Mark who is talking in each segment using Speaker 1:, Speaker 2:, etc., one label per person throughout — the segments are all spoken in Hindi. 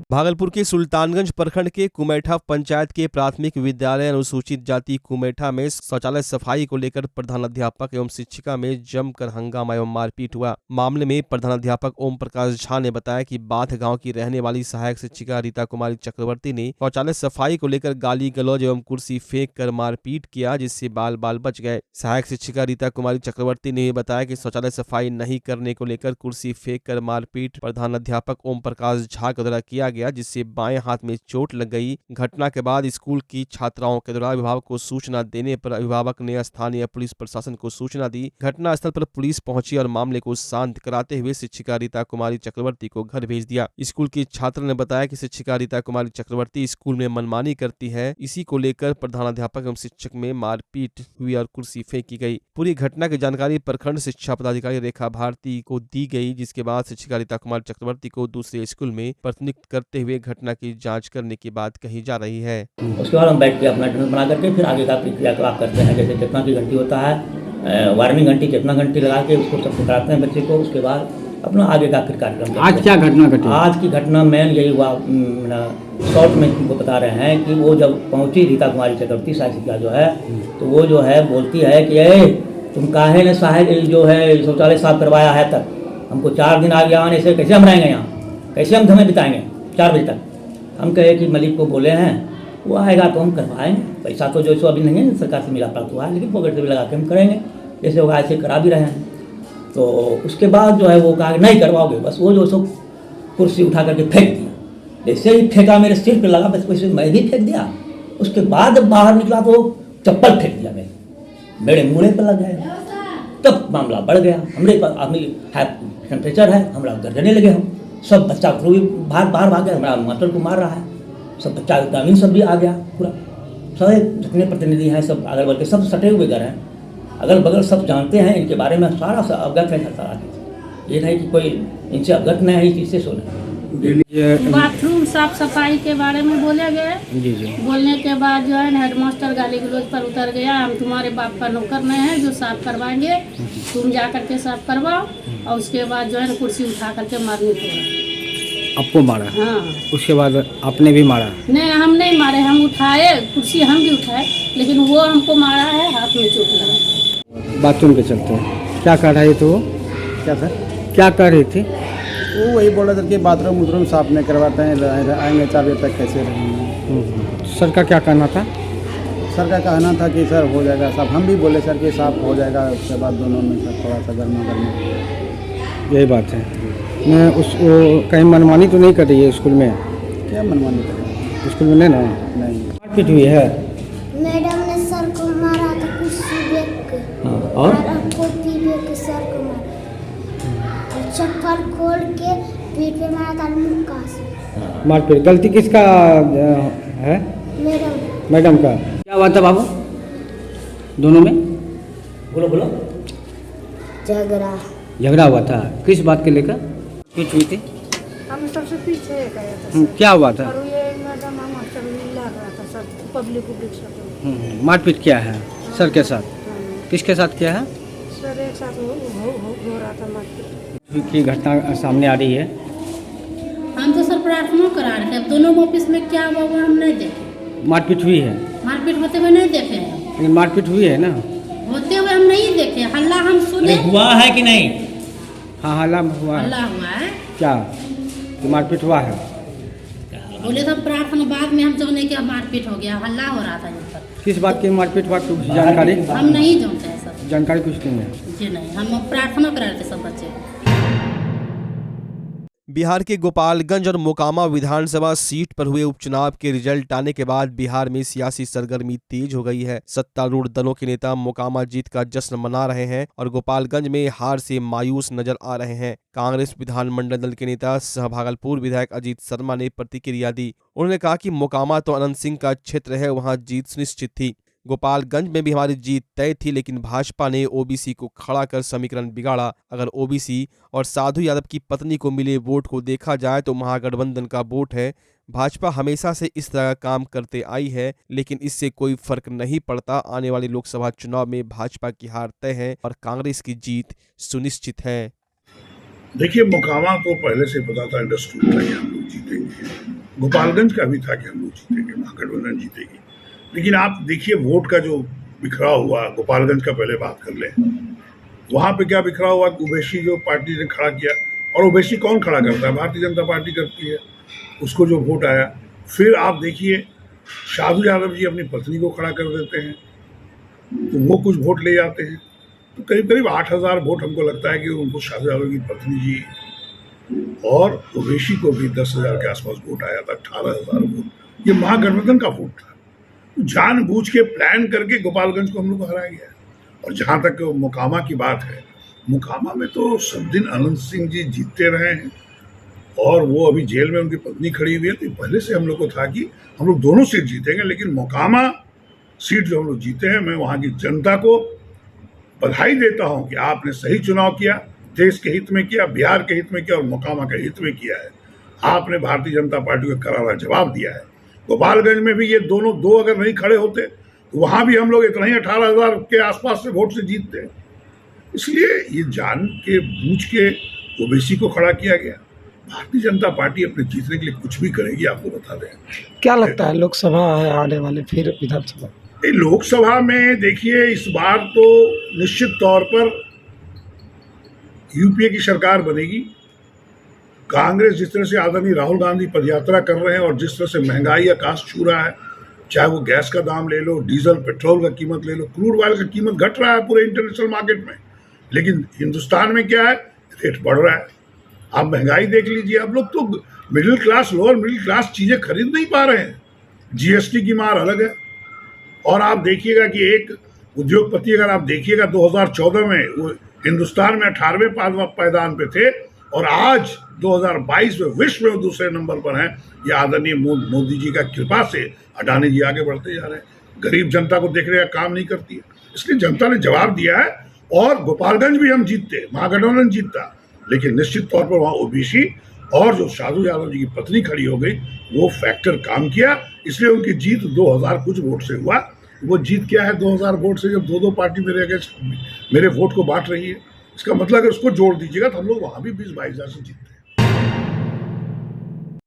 Speaker 1: भागलपुर के सुल्तानगंज प्रखंड के कुमेठा पंचायत के प्राथमिक विद्यालय अनुसूचित जाति कुमेठा में शौचालय सफाई को लेकर प्रधानाध्यापक एवं शिक्षिका में जमकर हंगामा एवं मारपीट हुआ। मामले में प्रधानाध्यापक ओम प्रकाश झा ने बताया कि बाथ गांव की रहने वाली सहायक शिक्षिका रीता कुमारी चक्रवर्ती ने शौचालय सफाई को लेकर गाली गलौज एवं कुर्सी फेंक कर मारपीट किया, जिससे बाल बच गए। सहायक शिक्षिका रीता कुमारी चक्रवर्ती ने बताया कि शौचालय सफाई नहीं करने को लेकर कुर्सी फेंक कर मारपीट प्रधानाध्यापक ओम प्रकाश झा के द्वारा किया, जिससे बाएं हाथ में चोट लग गई। घटना के बाद स्कूल की छात्राओं के द्वारा अभिभावक को सूचना देने पर अभिभावक ने स्थानीय पुलिस प्रशासन को सूचना दी। घटना स्थल पर पुलिस पहुंची और मामले को शांत कराते हुए शिक्षिका रीता कुमारी चक्रवर्ती को घर भेज दिया। स्कूल की छात्र ने बताया कि शिक्षिका रीता कुमारी चक्रवर्ती स्कूल में मनमानी करती है। इसी को लेकर प्रधानाध्यापक एवं शिक्षक में मारपीट हुई और कुर्सी फेंकी गई। पूरी घटना की जानकारी प्रखंड शिक्षा पदाधिकारी रेखा भारती को दी गई, जिसके बाद शिक्षिका रीता कुमारी चक्रवर्ती को दूसरे स्कूल में प्रतिनियुक्त करते हुए घटना की जांच करने की बात कही जा रही है।
Speaker 2: उसके बाद हम बैठ के अपना अटेंडेंस बना करके फिर आगे का क्रियाकलाप करते हैं। जैसे चेतना की घंटी होता है, वार्निंग घंटी, चेतना घंटी लगा के उसको सब कराते हैं बच्चे को। उसके बाद अपना आगे का फिर कार्यक्रम।
Speaker 3: आज क्या घटना घटी?
Speaker 2: आज की घटना मेन यही हुआ, शॉर्ट में तुमको बता रहे हैं कि वो जब पहुंची रीता कुमारी चक्रवर्ती शिक्षिका जो है, तो वो जो है बोलती है कि तुम काहे ने साहब जो है शौचालय साफ करवाया है, तक हमको 4 दिन आ गया आने से, कैसे हम रहेंगे यहाँ, कैसे हम समय बिताएंगे 4 बजे तक। हम कहे कि मलिक को बोले हैं, वो आएगा तो हम करवाएंगे। पैसा तो जो सो अभी नहीं है, सरकार से मिला प्राप्त हुआ है, लेकिन पॉकेट से भी लगा के हम करेंगे, जैसे होगा ऐसे करा भी रहे हैं। तो उसके बाद जो है वो कहा नहीं करवाओगे, बस वो जो सो कुर्सी उठा करके फेंक दिया। जैसे ही फेंका मेरे सिर पर लगा, बस वैसे मैं भी फेंक दिया। उसके बाद बाहर निकला तो चप्पल फेंक दिया, मेरे मुँह पर लग गया। तब मामला बढ़ गया। हमारे टेम्परेचर है, हमारा गर्जने लगे हम सब। बच्चा को भी बाहर भाग गया, हमारा मास्टर को मार रहा है। सब बच्चा ग्रामीण सब भी आ गया, पूरा सब जितने प्रतिनिधि हैं सब अगल बगल के सब सटे हुए घर हैं, अगल बगल सब जानते हैं इनके बारे में, सारा अवगत है सारा। ये नहीं कि कोई इनसे अवगत नहीं है, इस चीज़ से सुने।
Speaker 4: बाथरूम साफ सफाई के बारे में बोले गए।
Speaker 3: जी जी।
Speaker 4: बोलने के बाद जो है हेडमास्टर गाली गलौज पर उतर गया, हम तुम्हारे बाप का नौकर नहीं है जो साफ करवाएंगे, तुम जा करके साफ करवाओ। और उसके बाद जो है कुर्सी उठा करके मारने को
Speaker 3: आपको मारा?
Speaker 4: हाँ।
Speaker 3: उसके बाद आपने भी मारा?
Speaker 4: नहीं, हम नहीं मारे, हम उठाए कुर्सी, हम भी उठाए, लेकिन वो हमको मारा है, हाथ में चोट लगा।
Speaker 3: बाथरूम के चलते क्या कर रही थी वो?
Speaker 5: क्या सर?
Speaker 3: क्या कर रही थी
Speaker 5: वो? वही बोल रहे थे कि बाथरूम साफ नहीं करवाते हैं, आएंगे 4 बजे तक कैसे रहेंगे।
Speaker 3: सर का क्या कहना था?
Speaker 5: सर का कहना था कि सर हो जाएगा साफ। हम भी बोले सर कि साफ हो जाएगा, उसके बाद दोनों में सर थोड़ा सा गर्मा।
Speaker 3: यही बात है। मैं कहीं मनमानी तो नहीं कर रही है स्कूल में?
Speaker 5: क्या मनमानी करें
Speaker 3: स्कूल में? नहीं ना,
Speaker 5: नहीं।
Speaker 3: मारपीट हुई है?
Speaker 6: मैडम ने सर को मारा था, कुर्सी फेंक के।
Speaker 2: और
Speaker 6: कॉपी फेंक के सर को मारा, चप्पल खोल के पीठ पे मारा था मुक्का से।
Speaker 3: मारपीट गलती किसका है? मैडम का। क्या हुआ था बाबू दोनों में?
Speaker 2: बोलो।
Speaker 3: झगड़ा हुआ था? किस बात के लेकर पीट हुई थी?
Speaker 7: हम सबसे पीछे गए थे।
Speaker 3: क्या हुआ था?
Speaker 7: और ये मैडम मास्टर लग रहा था, सब पब्लिक सब
Speaker 3: मारपीट किया है सर के साथ? किसके साथ किया है?
Speaker 7: सर एक साथ हो रहा था मारपीट
Speaker 3: की घटना सामने आ रही है।
Speaker 4: हम तो सर प्रार्थना करा रहे थे, दोनों ऑफिस में क्या हुआ वो हम नहीं देखे।
Speaker 3: मारपीट हुई है?
Speaker 4: मारपीट होते हुए नहीं देखे हैं,
Speaker 3: लेकिन मारपीट हुई है ना?
Speaker 4: होते हुए हम नहीं देखे। हल्ला हम सुने।
Speaker 2: हुआ है कि नहीं?
Speaker 3: हाँ, हल्ला हुआ है।
Speaker 4: हल्ला हुआ है
Speaker 3: क्या मारपीट हुआ है?
Speaker 4: बोले तो प्रार्थना, बाद में हम जाने क्या मारपीट हो गया, हल्ला हो रहा था यहाँ पर।
Speaker 3: किस बात की मारपीट हुआ? कुछ जानकारी?
Speaker 4: हम नहीं जानते हैं सर,
Speaker 3: जानकारी कुछ नहीं है
Speaker 4: जी नहीं। हम प्रार्थना करा रहे थे सब बच्चे।
Speaker 1: बिहार के गोपालगंज और मोकामा विधानसभा सीट पर हुए उपचुनाव के रिजल्ट आने के बाद बिहार में सियासी सरगर्मी तेज हो गई है। सत्तारूढ़ दलों के नेता मोकामा जीत का जश्न मना रहे हैं और गोपालगंज में हार से मायूस नजर आ रहे हैं। कांग्रेस विधानमंडल दल के नेता सह भागलपुर विधायक अजीत शर्मा ने प्रतिक्रिया दी। उन्होंने कहा कि मोकामा तो अनंत सिंह का क्षेत्र है, वहां जीत सुनिश्चित थी। गोपालगंज में भी हमारी जीत तय थी, लेकिन भाजपा ने ओबीसी को खड़ा कर समीकरण बिगाड़ा। अगर ओबीसी और साधु यादव की पत्नी को मिले वोट को देखा जाए तो महागठबंधन का वोट है। भाजपा हमेशा से इस तरह काम करते आई है, लेकिन इससे कोई फर्क नहीं पड़ता। आने वाले लोकसभा चुनाव में भाजपा की हार तय है और कांग्रेस की जीत सुनिश्चित है।
Speaker 8: देखिए, मोकामा तो पहले से पता था, अंडरस्टूड था कि हम लोग जीतेंगे। गोपालगंज का भी था कि हम लोग जीतेंगे, महागठबंधन जीतेगी। लेकिन आप देखिए वोट का जो बिखरा हुआ, गोपालगंज का पहले बात कर लें। वहाँ पे क्या बिखरा हुआ, ओवैसी जो पार्टी ने खड़ा किया, और ओवैसी कौन खड़ा करता है? भारतीय जनता पार्टी करती है। उसको जो वोट आया, फिर आप देखिए साधु यादव जी अपनी पत्नी को खड़ा कर देते हैं, तो वो कुछ वोट ले जाते हैं। तो करीब करीब 8,000 वोट हमको लगता है कि उनको साधु यादव की पत्नी जी और ओवैसी को भी 10,000 के आसपास वोट आया था, 18,000 वोट। ये महागठबंधन का वोट था। तो जानबूझ के प्लान करके गोपालगंज को हम लोग को हराया गया। और जहाँ तक मोकामा की बात है, मोकामा में तो सब दिन अनंत सिंह जी जीतते रहे हैं, और वो अभी जेल में उनकी पत्नी खड़ी हुई है। तो पहले से हम लोग को था कि हम लोग दोनों सीट जीतेंगे, लेकिन मोकामा सीट जो हम लोग जीते हैं, मैं वहाँ की जनता को बधाई देता हूँ कि आपने सही चुनाव किया, देश के हित में किया, बिहार के हित में किया और मोकामा के हित में किया है। आपने भारतीय जनता पार्टी को करारा जवाब दिया है। गोपालगंज में भी ये दोनों दो अगर नहीं खड़े होते तो वहाँ भी हम लोग इतना ही 18,000 के आसपास से वोट से जीतते। इसलिए ये जान के बूझ के ओवैसी को खड़ा किया गया। भारतीय जनता पार्टी अपने जीतने के लिए कुछ भी करेगी, आपको बता दें।
Speaker 3: क्या लगता है लोकसभा है आने वाले, फिर विधानसभा?
Speaker 8: लोकसभा में देखिए इस बार तो निश्चित तौर पर यूपीए की सरकार बनेगी। कांग्रेस जिस तरह से आदरणीय राहुल गांधी पदयात्रा कर रहे हैं और जिस तरह से महंगाई आकाश छू रहा है, चाहे वो गैस का दाम ले लो, डीजल पेट्रोल का कीमत ले लो, क्रूड ऑयल का कीमत घट रहा है पूरे इंटरनेशनल मार्केट में, लेकिन हिंदुस्तान में क्या है, रेट बढ़ रहा है। आप महंगाई देख लीजिए, आप लोग तो middle class, lower middle class चीजें खरीद नहीं पा रहे हैं। जीएसटी की मार अलग है। और आप देखिएगा कि एक उद्योगपति, अगर आप देखिएगा 2014 में वो हिंदुस्तान में 18वें पायदान पे थे और आज 2022 में विश्व में दूसरे नंबर पर हैं। ये आदरणीय मोदी जी का कृपा से अडानी जी आगे बढ़ते जा रहे हैं। गरीब जनता को देखने का काम नहीं करती है, इसलिए जनता ने जवाब दिया है। और गोपालगंज भी हम जीतते, महागठबंधन जीतता, लेकिन निश्चित तौर पर वहाँ ओबीसी और जो साधु यादव जी की पत्नी खड़ी हो गई, वो फैक्टर काम किया, इसलिए उनकी जीत 2000 कुछ वोट से हुआ। वो जीत क्या है 2000 वोट से, जब दो पार्टी मेरे वोट को बांट रही है। इसका मतलब अगर उसको जोड़ दीजिएगा तो हम लोग वहाँ भी 20-22 हज़ार से जीतते हैं।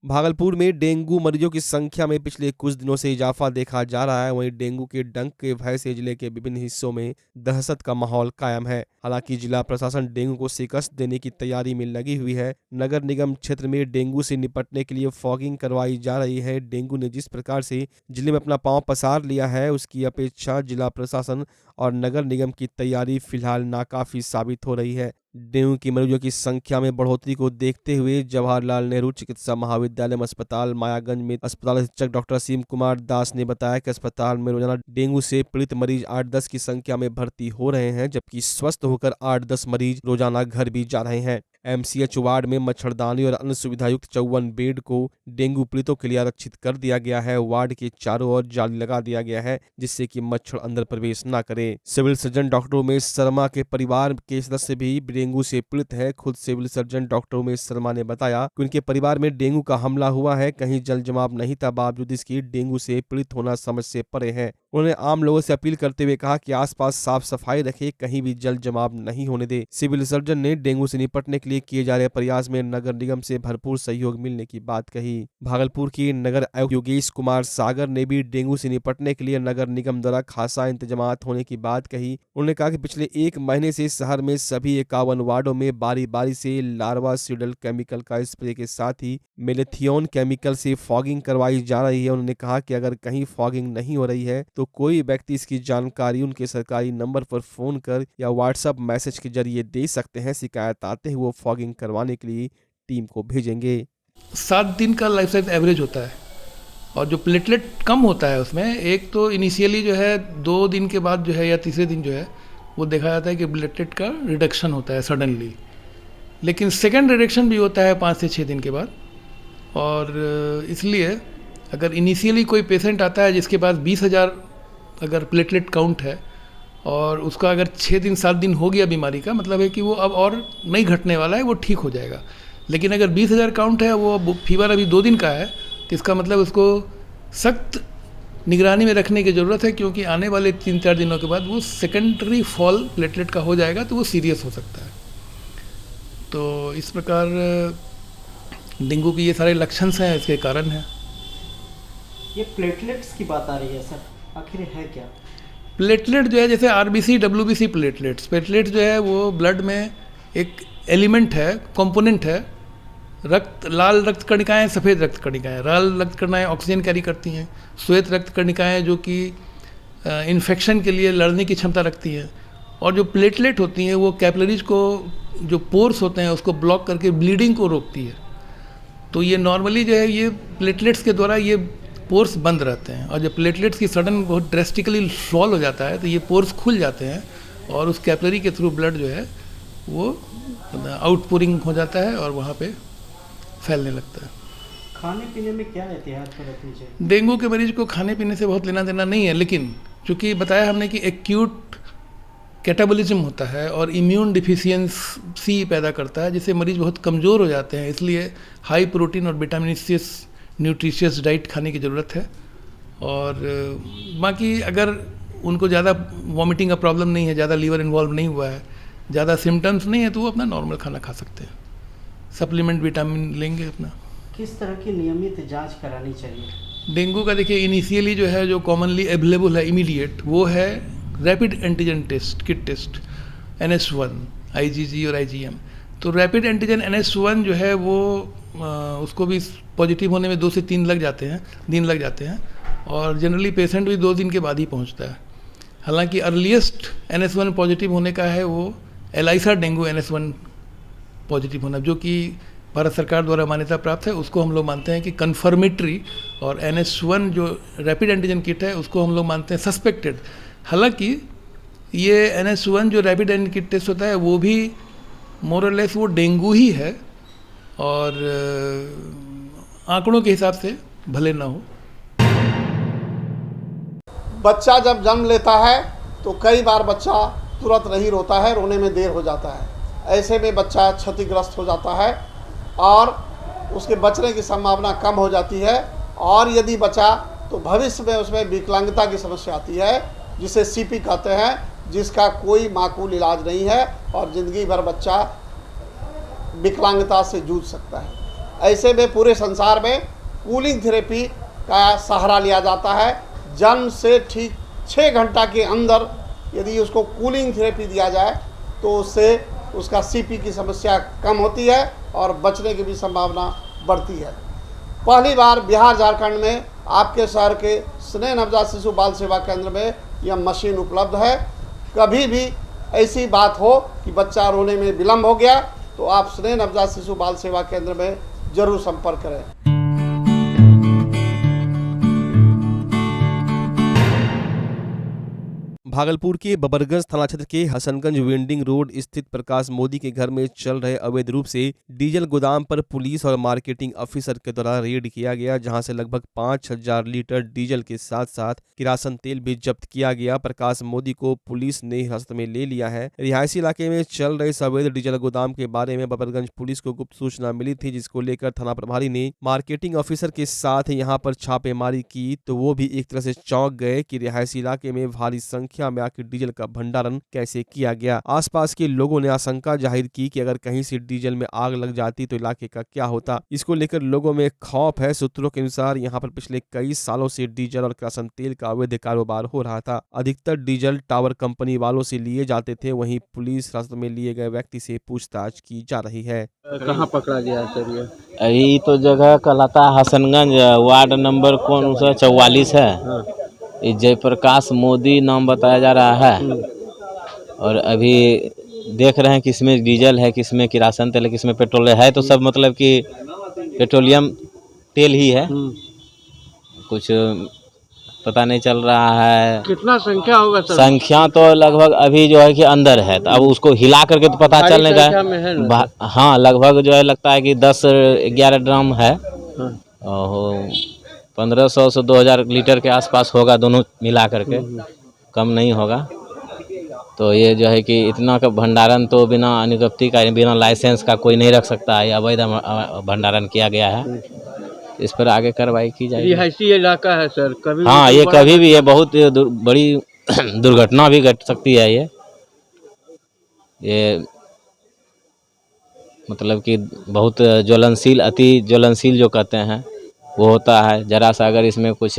Speaker 1: भागलपुर में डेंगू मरीजों की संख्या में पिछले कुछ दिनों से इजाफा देखा जा रहा है। वहीं डेंगू के डंक के भय से जिले के विभिन्न हिस्सों में दहशत का माहौल कायम है। हालांकि जिला प्रशासन डेंगू को शिकस्त देने की तैयारी में लगी हुई है। नगर निगम क्षेत्र में डेंगू से निपटने के लिए फॉगिंग करवाई जा रही है। डेंगू ने जिस प्रकार से जिले में अपना पांव पसार लिया है, उसकी अपेक्षा जिला प्रशासन और नगर निगम की तैयारी फिलहाल नाकाफी साबित हो रही है। डेंगू की मरीजों की संख्या में बढ़ोतरी को देखते हुए जवाहरलाल नेहरू चिकित्सा महाविद्यालय अस्पताल मायागंज में अस्पताल अधीक्षक डॉक्टर असीम कुमार दास ने बताया कि अस्पताल में रोजाना डेंगू से पीड़ित मरीज 8-10 की संख्या में भर्ती हो रहे हैं, जबकि स्वस्थ होकर 8-10 मरीज रोजाना घर भी जा रहे हैं। एमसीएच वार्ड में मच्छरदानी और अन्य सुविधायुक्त 54 बेड को डेंगू पीड़ितों के लिए आरक्षित कर दिया गया है। वार्ड के चारों ओर जाली लगा दिया गया है, जिससे कि मच्छर अंदर प्रवेश न करे। Civil surgeon doctor Umesh Sharma के परिवार के सदस्य भी डेंगू से पीड़ित है। खुद civil surgeon doctor Umesh Sharma ने बताया कि उनके परिवार में डेंगू का हमला हुआ है। कहीं जल जमाव नहीं था, बावजूद इसकी डेंगू से पीड़ित होना समझ से परे है। उन्होंने आम लोगों से अपील करते हुए कहा कि आसपास साफ सफाई रखे, कहीं भी जल जमाव नहीं होने दे। सिविल सर्जन ने डेंगू से निपटने के लिए किए जा रहे प्रयास में नगर निगम से भरपूर सहयोग मिलने की बात कही। भागलपुर की नगर आयुक्त योगेश कुमार सागर ने भी डेंगू से निपटने के लिए नगर निगम द्वारा खासा इंतजामात होने की बात कही। उन्होंने कहा कि पिछले 1 महीने से शहर में सभी 51 वार्डों में बारी बारी से लार्वा सीडल केमिकल का स्प्रे के साथ ही मेलेथियोन केमिकल से फॉगिंग करवाई जा रही है। उन्होंने कहा कि अगर कहीं फॉगिंग नहीं हो रही है तो कोई व्यक्ति इसकी जानकारी उनके सरकारी नंबर पर फोन कर या व्हाट्सएप मैसेज के जरिए दे सकते हैं। शिकायत आते ही वो फॉगिंग करवाने के लिए टीम को भेजेंगे।
Speaker 9: 7 दिन का लाइफ साइकिल एवरेज होता है और जो प्लेटलेट कम होता है उसमें, एक तो इनिशियली जो है 2 दिन के बाद जो है या तीसरे दिन जो है वो देखा जाता है कि प्लेटलेट का रिडक्शन होता है सडनली, लेकिन सेकेंड रिडक्शन भी होता है 5 से 6 दिन के बाद। और इसलिए अगर इनिशियली कोई पेशेंट आता है जिसके पास 20,000 अगर प्लेटलेट काउंट है और उसका अगर 6 दिन 7 दिन हो गया बीमारी का, मतलब है कि वो अब और नहीं घटने वाला है, वो ठीक हो जाएगा। लेकिन अगर 20,000 काउंट है, वो फीवर अभी 2 दिन का है, तो इसका मतलब उसको सख्त निगरानी में रखने की ज़रूरत है, क्योंकि आने वाले 3-4 दिनों के बाद वो सेकेंडरी फॉल प्लेटलेट का हो जाएगा तो वो सीरियस हो सकता है। तो इस प्रकार डेंगू के ये सारे लक्षण हैं, इसके कारण हैं।
Speaker 10: ये प्लेटलेट्स की बात आ रही है सर, आखिर है क्या?
Speaker 9: प्लेटलेट जो है जैसे आरबीसी डब्ल्यूबीसी प्लेटलेट्स जो है वो ब्लड में एक एलिमेंट है, कंपोनेंट है। लाल रक्त कणिकाएँ, सफ़ेद रक्त कणिकाएँ। लाल रक्त कणिकाएँ ऑक्सीजन कैरी करती हैं, श्वेत रक्त कणिकाएँ जो कि इन्फेक्शन के लिए लड़ने की क्षमता रखती हैं, और जो प्लेटलेट होती हैं वो कैपिलरीज को, जो पोर्स होते हैं उसको ब्लॉक करके ब्लीडिंग को रोकती है। तो ये नॉर्मली जो है ये प्लेटलेट्स के द्वारा ये पोर्स बंद रहते हैं, और जब प्लेटलेट्स की सडन बहुत ड्रेस्टिकली फॉल हो जाता है तो ये पोर्स खुल जाते हैं और उस कैपिलरी के थ्रू ब्लड जो है वो आउटपोरिंग हो जाता है और वहाँ पे फैलने लगता है।
Speaker 10: खाने पीने में क्या एहतियात रखनी चाहिए?
Speaker 9: डेंगू के मरीज को खाने पीने से बहुत लेना देना नहीं है, लेकिन चूँकि बताया हमने कि एक्यूट कैटाबॉलिज्म होता है और इम्यून डिफिशियंसी पैदा करता है, जिससे मरीज बहुत कमज़ोर हो जाते हैं। इसलिए हाई प्रोटीन और विटामिनिशियस न्यूट्रिशियस डाइट खाने की ज़रूरत है। और बाकी अगर उनको ज़्यादा वॉमिटिंग का प्रॉब्लम नहीं है, ज़्यादा लीवर इन्वॉल्व नहीं हुआ है, ज़्यादा सिम्टम्स नहीं है, तो वो अपना नॉर्मल खाना खा सकते हैं, सप्लीमेंट विटामिन लेंगे अपना।
Speaker 10: किस तरह की नियमित जांच करानी चाहिए?
Speaker 9: डेंगू का देखिए इनिशियली जो है, जो कॉमनली अवेलेबल है इमीडिएट, वो है rapid antigen test, kit test, NS1, IgG और IgM। तो रैपिड एंटीजन NS1 जो है वो उसको भी पॉजिटिव होने में 2 से 3 दिन लग जाते हैं, और जनरली पेशेंट भी 2 दिन के बाद ही पहुंचता है। हालांकि अर्लीस्ट NS1 पॉजिटिव होने का है वो एलाइसा डेंगू NS1 पॉजिटिव होना, जो कि भारत सरकार द्वारा मान्यता प्राप्त है। उसको हम लोग मानते हैं कि कन्फर्मेटरी, और NS1 जो रैपिड एंटीजन किट है उसको हम लोग मानते हैं सस्पेक्टेड। हालांकि ये NS1 जो रैपिड एंटीजन किट टेस्ट होता है वो भी मोर और लेस वो डेंगू ही है, और आंकड़ों के हिसाब से भले ना हो।
Speaker 11: बच्चा जब जन्म लेता है तो कई बार बच्चा तुरंत नहीं रोता है, रोने में देर हो जाता है। ऐसे में बच्चा क्षतिग्रस्त हो जाता है और उसके बचने की संभावना कम हो जाती है, और यदि बचा तो भविष्य में उसमें विकलांगता की समस्या आती है, जिसे CP कहते हैं, जिसका कोई माकूल इलाज नहीं है और ज़िंदगी भर बच्चा विकलांगता से जूझ सकता है। ऐसे में पूरे संसार में कूलिंग थेरेपी का सहारा लिया जाता है। जन्म से ठीक 6 घंटा के अंदर यदि उसको कूलिंग थेरेपी दिया जाए तो उससे उसका CP की समस्या कम होती है और बचने की भी संभावना बढ़ती है। पहली बार बिहार झारखंड में आपके शहर के स्नेह नवजात शिशु बाल सेवा केंद्र में यह मशीन उपलब्ध है। कभी भी ऐसी बात हो कि बच्चा रोने में विलम्ब हो गया तो आप स्नेह नवजात शिशु बाल सेवा केंद्र में जरूर संपर्क करें।
Speaker 1: भागलपुर के बबरगंज थाना क्षेत्र के हसनगंज वेंडिंग रोड स्थित प्रकाश मोदी के घर में चल रहे अवैध रूप से डीजल गोदाम पर पुलिस और मार्केटिंग ऑफिसर के द्वारा रेड किया गया, जहां से लगभग 5000 लीटर डीजल के साथ साथ किरासन तेल भी जब्त किया गया। प्रकाश मोदी को पुलिस ने हिरासत में ले लिया है। रिहायशी इलाके में चल रहे इस अवैध डीजल गोदाम के बारे में बबरगंज पुलिस को गुप्त सूचना मिली थी, जिसको लेकर थाना प्रभारी ने मार्केटिंग ऑफिसर के साथ यहां पर छापेमारी की, तो वो भी एक तरह से चौंक गए कि रिहायशी इलाके में भारी संख्या में आखिर डीजल का भंडारण कैसे किया गया। आसपास के लोगों ने आशंका जाहिर की कि अगर कहीं से डीजल में आग लग जाती तो इलाके का क्या होता। इसको लेकर लोगों में खौफ है। सूत्रों के अनुसार यहां पर पिछले कई सालों से डीजल और किरासन तेल का अवैध कारोबार हो रहा था। अधिकतर डीजल टावर कंपनी वालों से लिए जाते थे। वहीं पुलिस हिरासत में लिए गए व्यक्ति से पूछताछ की जा रही है।
Speaker 3: कहाँ पकड़ा गया सर ये?
Speaker 12: यही तो जगह कहलाता है हसनगंज, वार्ड नंबर कौन सा 44 है। ये जयप्रकाश मोदी नाम बताया जा रहा है, और अभी देख रहे हैं किसमें डीजल है, किसमें किरासन तेल है, किसमें पेट्रोल है। तो सब मतलब कि पेट्रोलियम तेल ही है, कुछ पता नहीं चल रहा है।
Speaker 3: कितना संख्या होगा सर?
Speaker 12: संख्या तो लगभग अभी जो है कि अंदर है, तो अब उसको हिला करके तो पता चलने का। हाँ, लगभग जो है लगता है कि 10-11 ड्रम है, और 1500 से 2000 लीटर के आसपास होगा, दोनों मिला करके, कम नहीं होगा। तो ये जो है कि इतना का भंडारण तो बिना अनुज्ञप्ति का, बिना लाइसेंस का कोई नहीं रख सकता है। अवैध भंडारण किया गया है, इस पर आगे कार्रवाई की जाएगी।
Speaker 3: रिहायशी इलाका है सर, कभी
Speaker 12: हाँ, ये कभी भी ये बहुत बड़ी दुर्घटना भी घट सकती है। ये मतलब कि बहुत ज्वलनशील, अति ज्वलनशील जो कहते हैं वो होता है। जरा सा अगर इसमें कुछ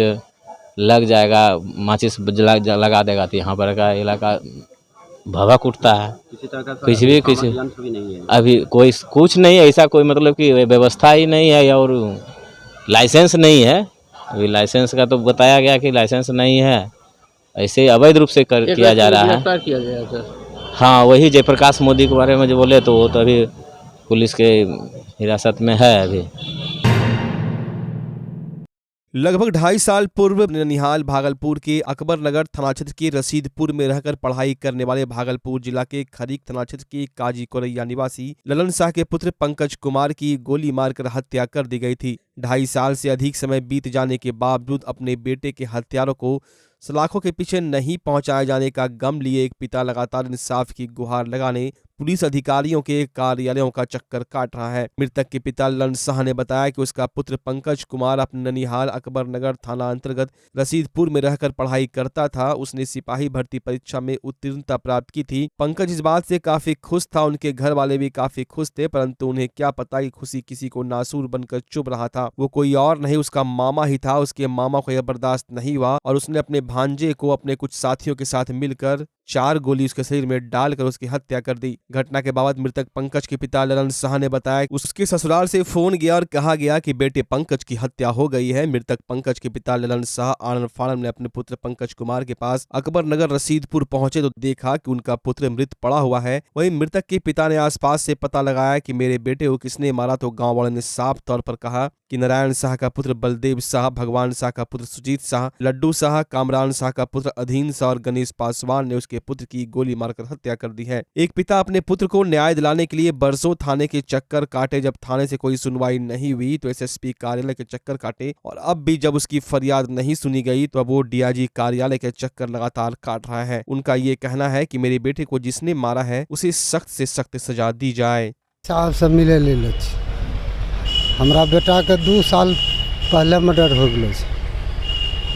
Speaker 12: लग जाएगा, माचिस लगा देगा तो यहाँ पर का इलाका भभक उठता है। किसी अभी कोई कुछ नहीं, ऐसा कोई मतलब कि व्यवस्था ही नहीं है और लाइसेंस नहीं है। अभी लाइसेंस का तो बताया गया कि लाइसेंस नहीं है, ऐसे अवैध रूप से किया जा रहा है। हाँ, वही जयप्रकाश मोदी के बारे में जो बोले तो वो तो अभी पुलिस के हिरासत में है। अभी
Speaker 1: लगभग 2.5 साल पूर्व ननिहाल भागलपुर के अकबर नगर थाना क्षेत्र के रसीदपुर में रहकर पढ़ाई करने वाले भागलपुर जिला के खरीक थाना क्षेत्र के काजी कोरैया निवासी ललन शाह के पुत्र पंकज कुमार की गोली मारकर हत्या कर दी गई थी। 2.5 साल से अधिक समय बीत जाने के बावजूद अपने बेटे के हत्यारों को सलाखों के पीछे नहीं पहुंचाए जाने का गम लिए एक पिता लगातार इंसाफ की गुहार लगाने पुलिस अधिकारियों के कार्यालयों का चक्कर काट रहा है। मृतक के पिता ललन शाह ने बताया कि उसका पुत्र पंकज कुमार अपने ननिहाल अकबर नगर थाना अंतर्गत रसीदपुर में रहकर पढ़ाई करता था। उसने सिपाही भर्ती परीक्षा में उत्तीर्णता प्राप्त की थी। पंकज इस बात से काफी खुश था, उनके घर वाले भी काफी खुश थे, परंतु उन्हें क्या पता कि खुशी किसी को नासूर बनकर चुभ रहा था। वो कोई और नहीं, उसका मामा ही था। उसके मामा को यह बर्दाश्त नहीं हुआ और उसने अपने भांजे को अपने कुछ साथियों के साथ मिलकर 4 गोली उसके शरीर में डालकर उसकी हत्या कर दी। घटना के बाद मृतक पंकज के पिता ललन शाह ने बताया कि उसके ससुराल से फोन गया और कहा गया कि बेटे पंकज की हत्या हो गई है। मृतक पंकज के पिता ललन शाह आनंद फानम ने अपने पुत्र पंकज कुमार के पास अकबर नगर रसीदपुर पहुंचे तो देखा कि उनका पुत्र मृत पड़ा हुआ है। वहीं मृतक के पिता ने आसपास से पता लगाया कि मेरे बेटे को किसने मारा तो गाँव वालों ने साफ तौर पर कहा कि नारायण शाह का पुत्र बलदेव शाह, भगवान शाह का पुत्र सुजीत शाह, लड्डू शाह, कामरान शाह का पुत्र अधीन शाह और गणेश पासवान ने उसके पुत्र की गोली मारकर हत्या कर दी है। एक पिता अपने पुत्र को न्याय दिलाने के लिए बरसों थाने के चक्कर काटे। जब थाने से कोई सुनवाई नहीं हुई तो एसएसपी कार्यालय के चक्कर काटे और अब भी जब उसकी फरियाद नहीं सुनी गई तो अब वो डीआईजी कार्यालय के चक्कर लगातार काट रहा है। उनका ये कहना है कि मेरे बेटे को जिसने मारा है उसे सख्त से सख्त सजा दी जाए।
Speaker 3: साहब सब मिले ले हमरा बेटा के 2 साल पहले मर्डर हो गए,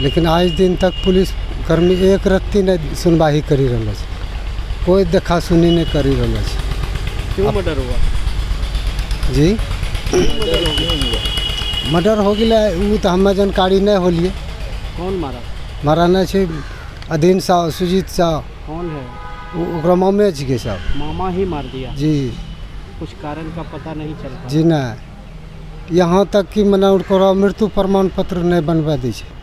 Speaker 3: लेकिन आज दिन तक पुलिस कर्मी एक रत्ती नहीं सुनवाई करी रहा है, कोई देखा सुनी नहीं करी रहा है।
Speaker 10: क्यों मर्डर हुआ
Speaker 3: जी? मर्डर हो गया वो तो हमें जानकारी नहीं होलिए।
Speaker 10: कौन मारा?
Speaker 3: मारा नहीं छे अधीन शाह, सुजीत शाह।
Speaker 10: कौन है?
Speaker 3: ओकरा मामे छिके साहब।
Speaker 10: मामा ही मार दिया
Speaker 3: जी?
Speaker 10: कुछ कारण का पता नहीं चलता
Speaker 3: जी नहीं, यहाँ तक कि मना उनको मृत्यु प्रमाण पत्र नहीं बनवा दी है।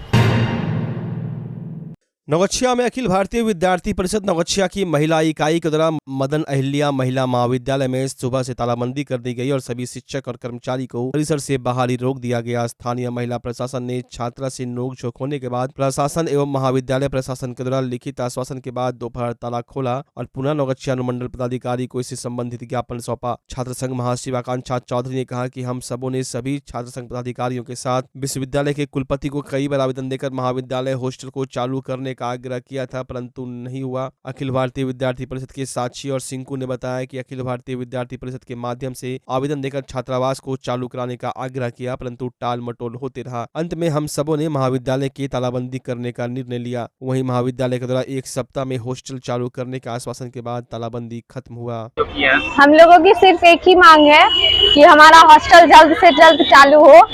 Speaker 1: नवगछिया में अखिल भारतीय विद्यार्थी परिषद नवगछिया की महिला इकाई के द्वारा मदन अहिल्या महिला महाविद्यालय में सुबह से तालाबंदी कर दी गई और सभी शिक्षक और कर्मचारी को परिसर से बाहर ही रोक दिया गया। स्थानीय महिला प्रशासन ने छात्रा से नोकझोंक होने के बाद प्रशासन एवं महाविद्यालय प्रशासन के द्वारा लिखित आश्वासन के बाद दोपहर ताला खोला और पुनः नवगछिया अनुमंडल पदाधिकारी को इससे संबंधित ज्ञापन सौंपा। छात्र संघ महासचिव आकांक्षा चौधरी ने कहा कि हम सबों ने सभी छात्र संघ पदाधिकारियों के साथ विश्वविद्यालय के कुलपति को कई बार आवेदन देकर महाविद्यालय हॉस्टल को चालू करने का आग्रह किया था, परंतु नहीं हुआ। अखिल भारतीय विद्यार्थी परिषद के साक्षी और सिंकू ने बताया कि अखिल भारतीय विद्यार्थी परिषद के माध्यम से आवेदन देकर छात्रावास को चालू कराने का आग्रह किया, परंतु टाल मटोल होते रहा। अंत में हम सबों ने महाविद्यालय की तालाबंदी करने का निर्णय लिया। वहीं महाविद्यालय के द्वारा 1 सप्ताह में हॉस्टल चालू करने के आश्वासन के बाद तालाबंदी खत्म हुआ।
Speaker 13: हम लोगों की सिर्फ एक ही मांग है कि हमारा हॉस्टल जल्द से जल्द चालू हो।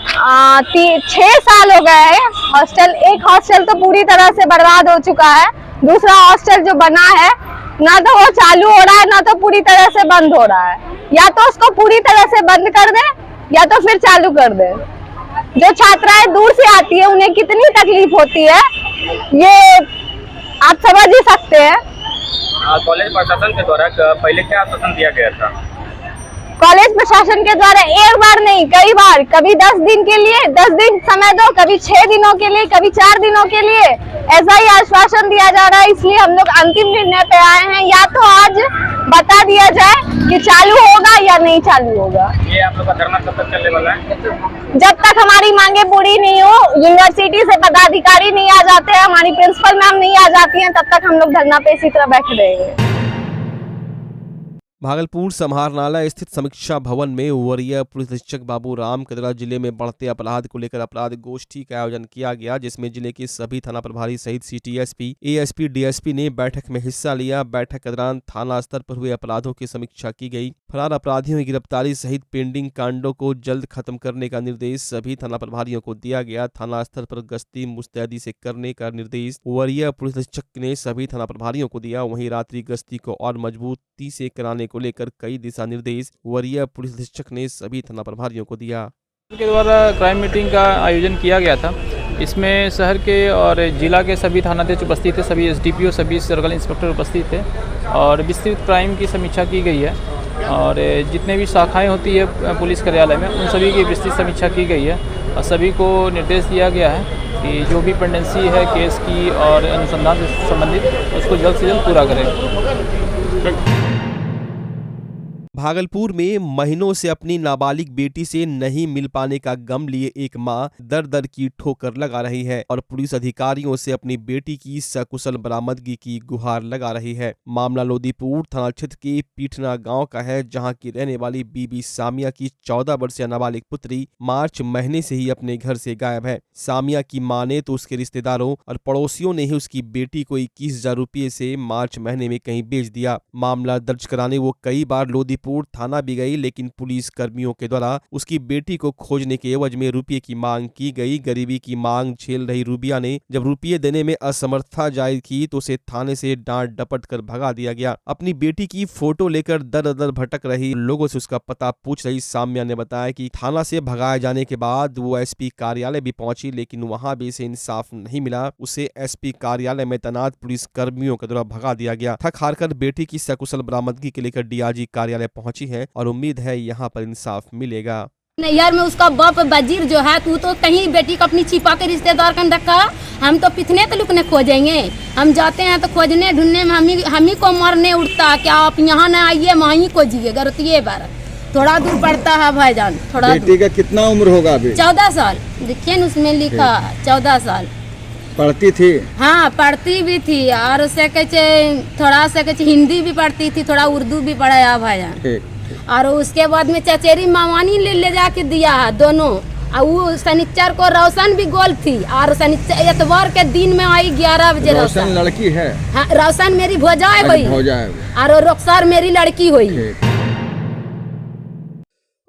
Speaker 13: 6 साल हो गए हैं हॉस्टल, एक हॉस्टल तो पूरी तरह से बर्बाद हो चुका है, दूसरा हॉस्टल जो बना है ना तो वो चालू हो रहा है ना तो पूरी तरह से बंद हो रहा है। या तो उसको पूरी तरह से बंद कर दे या तो फिर चालू कर दे। जो छात्राएं दूर से आती है उन्हें कितनी तकलीफ होती है ये आप समझ ही सकते हैं।
Speaker 14: कॉलेज प्रशासन के द्वारा पहले क्या आश्वासन दिया गया था?
Speaker 13: कॉलेज प्रशासन के द्वारा एक बार नहीं कई बार, कभी 10 दिन के लिए 10 दिन समय दो, कभी 6 दिनों के लिए, कभी 4 दिनों के लिए, ऐसा ही आश्वासन दिया जा रहा है। इसलिए हम लोग अंतिम निर्णय पे आए हैं, या तो आज बता दिया जाए कि चालू होगा या नहीं चालू होगा।
Speaker 14: ये आप लोग का धरना कब तक चलने वाला है?
Speaker 13: जब तक हमारी मांगे पूरी नहीं हो, यूनिवर्सिटी से पदाधिकारी नहीं आ जाते हैं, हमारी प्रिंसिपल मैम नहीं आ जाती हैं, तब तक हम लोग धरना पे इसी तरह बैठे रहेंगे।
Speaker 1: भागलपुर समाहरणालय स्थित समीक्षा भवन में वरीय पुलिस अधीक्षक बाबू राम के द्वारा जिले में बढ़ते अपराध को लेकर अपराध गोष्ठी का आयोजन किया गया, जिसमें जिले के सभी थाना प्रभारी सहित सिटी एसपी, एएसपी, डीएसपी ने बैठक में हिस्सा लिया। बैठक के दौरान थाना स्तर पर हुए अपराधों की समीक्षा की गई। फरार अपराधियों की गिरफ्तारी सहित पेंडिंग कांडों को जल्द खत्म करने का निर्देश सभी थाना प्रभारियों को दिया गया। थाना स्तर पर गश्ती मुस्तैदी से करने का निर्देश वरीय पुलिस अधीक्षक ने सभी थाना प्रभारियों को दिया। वहीं रात्रि गश्ती को और मजबूती से कराने को लेकर कई दिशा निर्देश वरीय पुलिस अधीक्षक ने सभी थाना प्रभारियों को दिया।
Speaker 15: के द्वारा क्राइम मीटिंग का आयोजन किया गया था। इसमें शहर के और जिला के सभी थानाध्यक्ष उपस्थित थे, सभी एसडीपीओ, सभी सर्कल इंस्पेक्टर उपस्थित थे और विस्तृत क्राइम की समीक्षा की गई है। और जितने भी शाखाएं होती है पुलिस कार्यालय में, उन सभी की विस्तृत समीक्षा की गई है और सभी को निर्देश दिया गया है कि जो भी पेंडेंसी है केस की और अनुसंधान से संबंधित उसको जल्द से जल्द पूरा करें।
Speaker 1: भागलपुर में महीनों से अपनी नाबालिग बेटी से नहीं मिल पाने का गम लिए एक मां दर दर की ठोकर लगा रही है और पुलिस अधिकारियों से अपनी बेटी की सकुशल बरामदगी की गुहार लगा रही है। मामला लोदीपुर थाना क्षेत्र के पीठना गांव का है, जहां की रहने वाली बीबी सामिया की 14 वर्षीय नाबालिग पुत्री मार्च महीने से ही अपने घर से गायब है। सामिया की मां ने तो उसके रिश्तेदारों और पड़ोसियों ने ही उसकी बेटी को 21,000 रुपये से मार्च महीने में कहीं बेच दिया। मामला दर्ज कराने वो कई बार लोदीपुर थाना भी गई, लेकिन पुलिस कर्मियों के द्वारा उसकी बेटी को खोजने के एवज में रुपये की मांग की गई। गरीबी की मांग झेल रही रूबिया ने जब रुपये देने में असमर्थता जाहिर की तो उसे थाने से डांट डपट कर भगा दिया गया। अपनी बेटी की फोटो लेकर दर दर भटक रही लोगों से उसका पता पूछ रही सामिया ने बताया कि थाना से भगाए जाने के बाद वो एसपी कार्यालय भी पहुंची, लेकिन वहां भी इसे इंसाफ नहीं मिला। उसे एसपी कार्यालय में तैनात पुलिस कर्मियों के द्वारा भगा दिया गया। थक हार कर बेटी की सकुशल बरामदगी के लेकर डीआईजी कार्यालय पहुंची है और उम्मीद है यहाँ पर इंसाफ मिलेगा।
Speaker 16: यार में उसका बाप वजीर जो है तू तो कहीं बेटी को अपनी छिपा के रिश्तेदार का रखा। हम तो पिथने तो लुकने खोजेंगे, हम जाते हैं तो खोजने ढूंढने में हम ही को मरने उठता। क्या आप यहाँ न आइए वहीं को जिएगा रतिये बार थोड़ा दूर पड़ता है भाईजान। थोड़ा
Speaker 17: बेटी का कितना उम्र होगा अभी?
Speaker 16: 14 साल। देखिए न उसमें लिखा 14 साल।
Speaker 17: पढ़ती थी?
Speaker 16: हाँ पढ़ती भी थी और उससे थोड़ा सा हिंदी भी पढ़ती थी, थोड़ा उर्दू भी पढ़ाया भाईजान। और उसके बाद में चचेरी मामानी ले जाके दिया है दोनों। और वो शनिचर को रोशन भी गोल थी और एतवार के दिन में आई 11 बजे।
Speaker 17: रोशन लड़की है?
Speaker 16: हाँ रोशन मेरी भौजाई हुई और रुखसार मेरी लड़की हुई।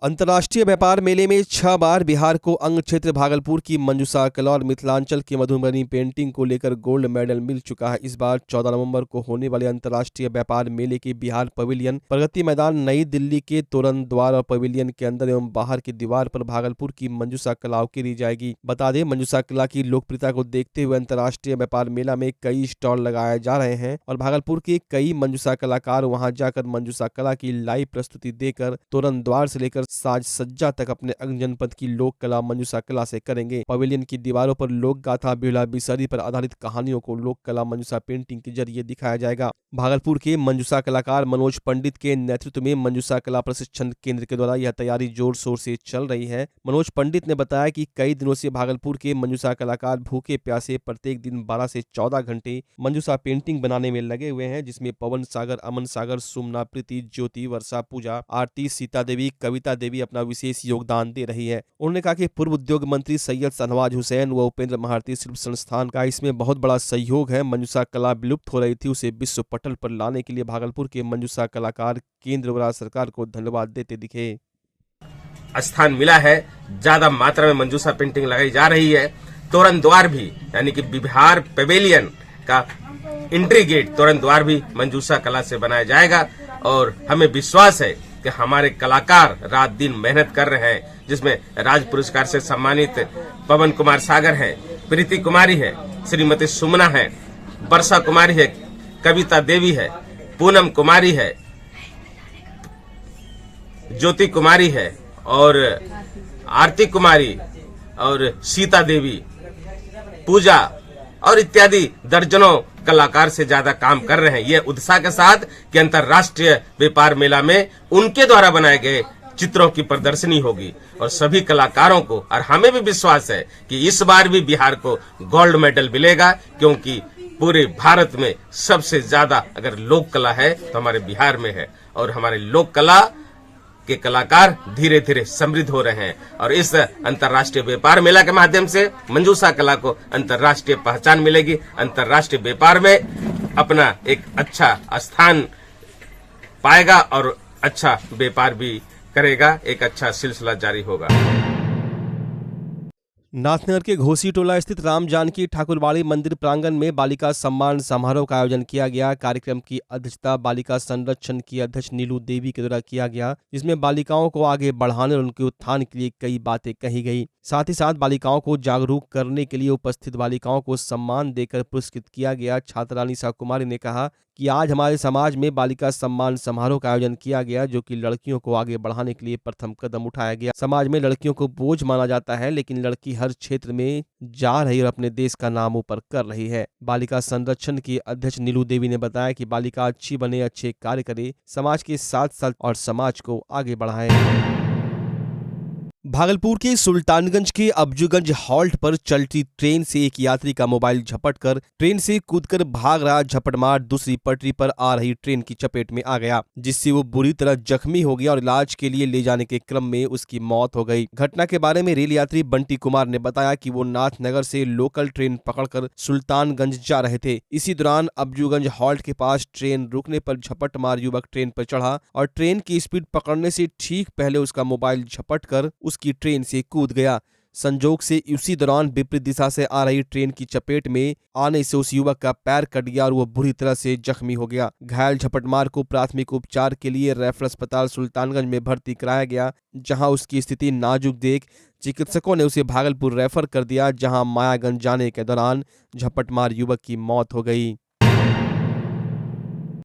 Speaker 1: अंतर्राष्ट्रीय व्यापार मेले में 6 बार बिहार को अंग क्षेत्र भागलपुर की मंजूषा कला और मिथिलांचल की मधुबनी पेंटिंग को लेकर गोल्ड मेडल मिल चुका है। इस बार 14 नवंबर को होने वाले अंतर्राष्ट्रीय व्यापार मेले के बिहार पवेलियन प्रगति मैदान नई दिल्ली के तोरण द्वार और पवेलियन के अंदर एवं बाहर की दीवार पर भागलपुर की मंजूषा कला उकेरी जाएगी। बता दें, मंजूषा कला की लोकप्रियता को देखते हुए अंतर्राष्ट्रीय व्यापार मेला में कई स्टॉल लगाए जा रहे हैं और भागलपुर के कई मंजूषा कलाकार वहां जाकर मंजूषा कला की लाइव प्रस्तुति देकर तोरण द्वार से लेकर साज सज्जा तक अपने अंग जनपद की लोक कला मंजूषा कला से करेंगे। पवेलियन की दीवारों पर लोक गाथा बिहुला बिसरी पर आधारित कहानियों को लोक कला मंजूषा पेंटिंग के जरिए दिखाया जाएगा। भागलपुर के मंजूषा कलाकार मनोज पंडित के नेतृत्व में मंजूषा कला प्रशिक्षण केंद्र के द्वारा यह तैयारी जोर शोर से चल रही है। मनोज पंडित ने बताया कि कई दिनों से भागलपुर के मंजूषा कलाकार भूखे प्यासे प्रत्येक दिन 12 से 14 घंटे मंजूषा पेंटिंग बनाने में लगे हुए हैं, जिसमें पवन सागर, अमन सागर, सुमना, प्रीति, ज्योति, वर्षा, पूजा, आरती, सीता देवी, कविता देवी अपना विशेष योगदान दे रही है। उन्होंने कहा कि पूर्व उद्योग मंत्री सैयद शाहनवाज हुसैन व उपेंद्र महारती शिल्प संस्थान का इसमें बहुत बड़ा सहयोग है। मंजूषा कला विलुप्त हो रही थी, उसे विश्व पटल पर लाने के लिए भागलपुर के मंजूषा कलाकार केंद्र व राज्य सरकार को धन्यवाद देते दिखे।
Speaker 18: स्थान मिला है, ज्यादा मात्रा में मंजूषा पेंटिंग लगाई जा रही है। तोरण द्वार भी यानी कि बिहार पवेलियन का एंट्री गेट तोरण द्वार भी मंजूषा कला से बनाया जाएगा और हमें विश्वास है कि हमारे कलाकार रात दिन मेहनत कर रहे हैं, जिसमें राज्य पुरस्कार से सम्मानित पवन कुमार सागर हैं, प्रीति कुमारी है, श्रीमती सुमना है, वर्षा कुमारी है, कविता देवी है, पूनम कुमारी है, ज्योति कुमारी है और आरती कुमारी और सीता देवी, पूजा और इत्यादि दर्जनों कलाकार से ज्यादा काम कर रहे हैं। ये उत्साह के साथ कि अंतर्राष्ट्रीय व्यापार मेला में उनके द्वारा बनाए गए चित्रों की प्रदर्शनी होगी और सभी कलाकारों को और हमें भी विश्वास है कि इस बार भी बिहार को गोल्ड मेडल मिलेगा, क्योंकि पूरे भारत में सबसे ज्यादा अगर लोक कला है तो हमारे बिहार में है, और हमारे लोक कला के कलाकार धीरे धीरे समृद्ध हो रहे हैं। और इस अंतर्राष्ट्रीय व्यापार मेला के माध्यम से मंजूषा कला को अंतर्राष्ट्रीय पहचान मिलेगी, अंतर्राष्ट्रीय व्यापार में अपना एक अच्छा स्थान पाएगा और अच्छा व्यापार भी करेगा, एक अच्छा सिलसिला जारी होगा।
Speaker 1: नाथनगर के घोसी टोला स्थित राम जानकी ठाकुरबाड़ी मंदिर प्रांगण में बालिका सम्मान समारोह का आयोजन किया गया। कार्यक्रम की अध्यक्षता बालिका संरक्षण की अध्यक्ष नीलू देवी के द्वारा किया गया, जिसमें बालिकाओं को आगे बढ़ाने और उनके उत्थान के लिए कई बातें कही गई। साथ ही साथ बालिकाओं को जागरूक करने के लिए उपस्थित बालिकाओं को सम्मान देकर पुरस्कृत किया गया। छात्रा निशा कुमारी ने कहा कि आज हमारे समाज में बालिका सम्मान समारोह का आयोजन किया गया, जो कि लड़कियों को आगे बढ़ाने के लिए प्रथम कदम उठाया गया। समाज में लड़कियों को बोझ माना जाता है, लेकिन लड़की हर क्षेत्र में जा रही और अपने देश का नाम ऊपर कर रही है। बालिका संरक्षण की अध्यक्ष नीलू देवी ने बताया कि बालिका अच्छी बने, अच्छे कार्य करे, समाज के साथ साथ और समाज को आगे बढ़ाए। भागलपुर के सुल्तानगंज के अब्जूगंज हॉल्ट पर चलती ट्रेन से एक यात्री का मोबाइल झपटकर ट्रेन से कूदकर भाग रहा झपटमार दूसरी पटरी पर आ रही ट्रेन की चपेट में आ गया, जिससे वो बुरी तरह जख्मी हो गया और इलाज के लिए ले जाने के क्रम में उसकी मौत हो गई। घटना के बारे में रेल यात्री बंटी कुमार ने बताया कि वो नाथनगर से लोकल ट्रेन पकड़कर सुल्तानगंज जा रहे थे। इसी दौरान अब्जूगंज हॉल्ट के पास ट्रेन रुकने पर झपटमार युवक ट्रेन पर चढ़ा और ट्रेन की स्पीड पकड़ने से ठीक पहले उसका मोबाइल झपटकर उसकी ट्रेन से कूद गया। संजोग से उसी दौरान विपरीत दिशा से आ रही ट्रेन की चपेट में आने से उस युवक का पैर कट गया और वो बुरी तरह से जख्मी हो गया। घायल झपटमार को प्राथमिक उपचार के लिए रेफरल अस्पताल सुल्तानगंज में भर्ती कराया गया, जहां उसकी स्थिति नाजुक देख चिकित्सकों ने उसे भागलपुर रेफर कर दिया, जहां मायागंज जाने के दौरान झपटमार युवक की मौत हो गई।